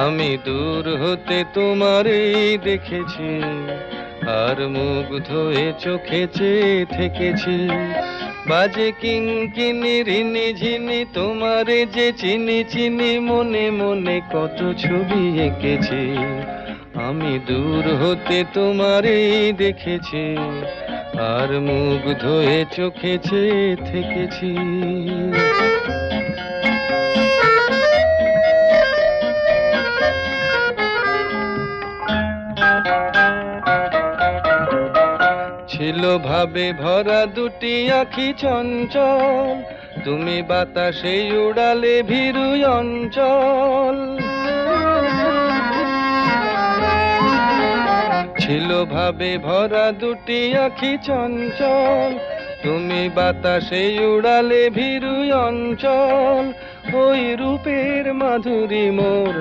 আমি দূর হতে তোমারই দেখেছি, আর মুগ্ধ হয়ে চোখে চেয়ে থেকেছি। বাজে কিঙ্কিনি রিনি ঝিনি তোমারে যে চিনি চিনি, মনে মনে কত ছবি এঁকেছি। আমি দূর হতে তোমারই দেখেছি, আর মুগ্ধ হয়ে চোখে চেয়ে থেকেছি। ছিল ভাবে ভরা দুটি আঁখি চঞ্চল, তুমি বাতাসে উড়ালে ভীরু অঞ্চল। ছিল ভাবে ভরা দুটি আঁখি চঞ্চল, তুমি বাতাসে উড়ালে ভীরু অঞ্চল। ওই রূপের মাধুরী মোর